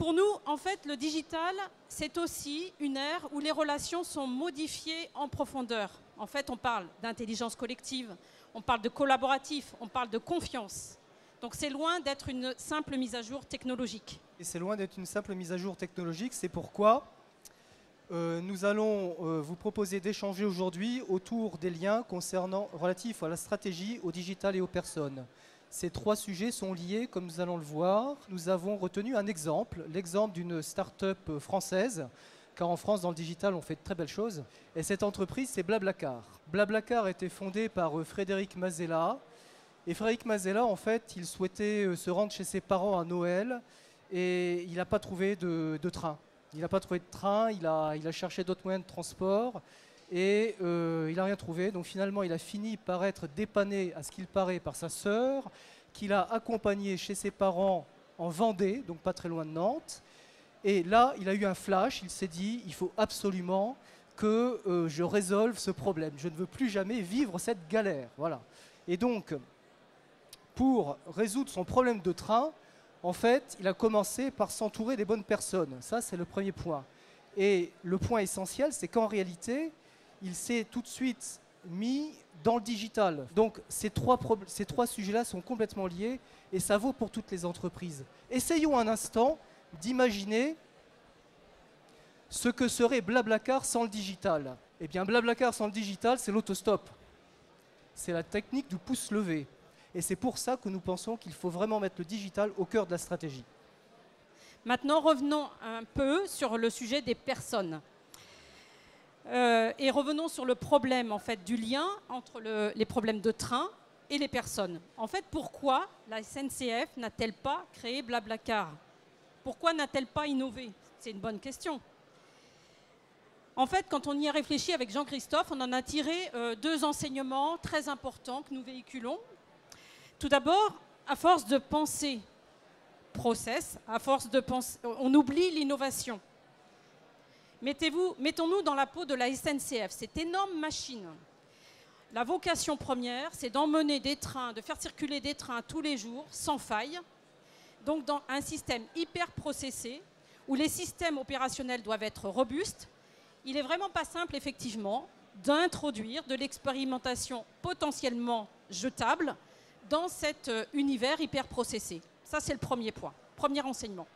Pour nous, en fait, le digital, c'est aussi une ère où les relations sont modifiées en profondeur. En fait, on parle d'intelligence collective, on parle de collaboratif, on parle de confiance. Donc c'est loin d'être une simple mise à jour technologique. Et c'est loin d'être une simple mise à jour technologique, c'est pourquoi nous allons vous proposer d'échanger aujourd'hui autour des liens relatifs à la stratégie, au digital et aux personnes. Ces trois sujets sont liés, comme nous allons le voir. Nous avons retenu un exemple, l'exemple d'une start-up française, car en France, dans le digital, on fait de très belles choses. Et cette entreprise, c'est Blablacar. Blablacar a été fondé par Frédéric Mazella. Et Frédéric Mazella, en fait, il souhaitait se rendre chez ses parents à Noël et il n'a pas trouvé de train. Il n'a pas trouvé de train, il a cherché d'autres moyens de transport et il n'a rien trouvé. Donc finalement, il a fini par être dépanné, à ce qu'il paraît, par sa sœur, qu'il a accompagné chez ses parents en Vendée, donc pas très loin de Nantes. Et là, il a eu un flash, il s'est dit, il faut absolument que je résolve ce problème. Je ne veux plus jamais vivre cette galère. Voilà. Et donc, pour résoudre son problème de train, en fait, il a commencé par s'entourer des bonnes personnes. Ça, c'est le premier point. Et le point essentiel, c'est qu'en réalité, il s'est tout de suite mis dans le digital. Donc, ces trois sujets-là sont complètement liés et ça vaut pour toutes les entreprises. Essayons un instant d'imaginer ce que serait Blablacar sans le digital. Eh bien, Blablacar sans le digital, c'est l'autostop. C'est la technique du pouce levé. Et c'est pour ça que nous pensons qu'il faut vraiment mettre le digital au cœur de la stratégie. Maintenant, revenons un peu sur le sujet des personnes. Et revenons sur le problème en fait, du lien entre les problèmes de train et les personnes. En fait, pourquoi la SNCF n'a-t-elle pas créé Blablacar? Pourquoi n'a-t-elle pas innové? C'est une bonne question. En fait, quand on y a réfléchi avec Jean-Christophe, on en a tiré deux enseignements très importants que nous véhiculons. Tout d'abord, à force de penser process, on oublie l'innovation. Mettons-nous dans la peau de la SNCF, cette énorme machine. La vocation première, c'est d'emmener des trains, de faire circuler des trains tous les jours, sans faille, donc dans un système hyper processé, où les systèmes opérationnels doivent être robustes. Il n'est vraiment pas simple, effectivement, d'introduire de l'expérimentation potentiellement jetable dans cet univers hyper processé. Ça, c'est le premier point, premier enseignement.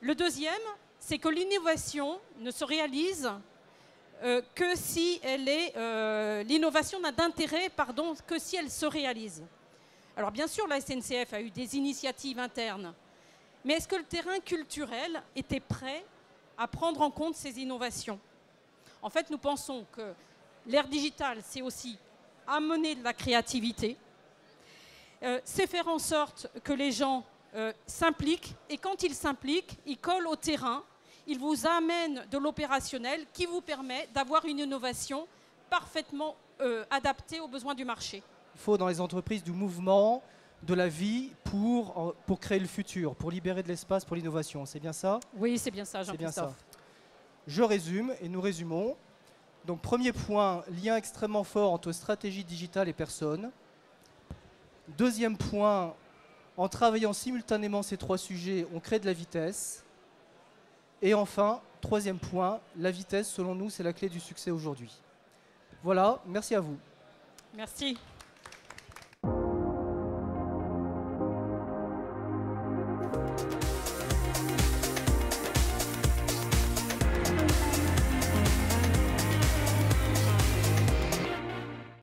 Le deuxième, c'est que l'innovation ne se réalise que si elle est... l'innovation n'a d'intérêt, que si elle se réalise. Alors, bien sûr, la SNCF a eu des initiatives internes, mais est-ce que le terrain culturel était prêt à prendre en compte ces innovations? En fait, nous pensons que l'ère digitale, c'est aussi amener de la créativité, c'est faire en sorte que les gens s'impliquent, et quand ils s'impliquent, ils collent au terrain, ils vous amènent de l'opérationnel qui vous permet d'avoir une innovation parfaitement adaptée aux besoins du marché. Il faut dans les entreprises du mouvement, de la vie pour créer le futur, pour libérer de l'espace pour l'innovation. C'est bien ça? Oui, c'est bien ça, Jean-Christophe. Je résume et nous résumons. Donc premier point, lien extrêmement fort entre stratégie digitale et personnes. Deuxième point, en travaillant simultanément ces trois sujets, on crée de la vitesse. Et enfin, troisième point, la vitesse, selon nous, c'est la clé du succès aujourd'hui. Voilà, merci à vous. Merci.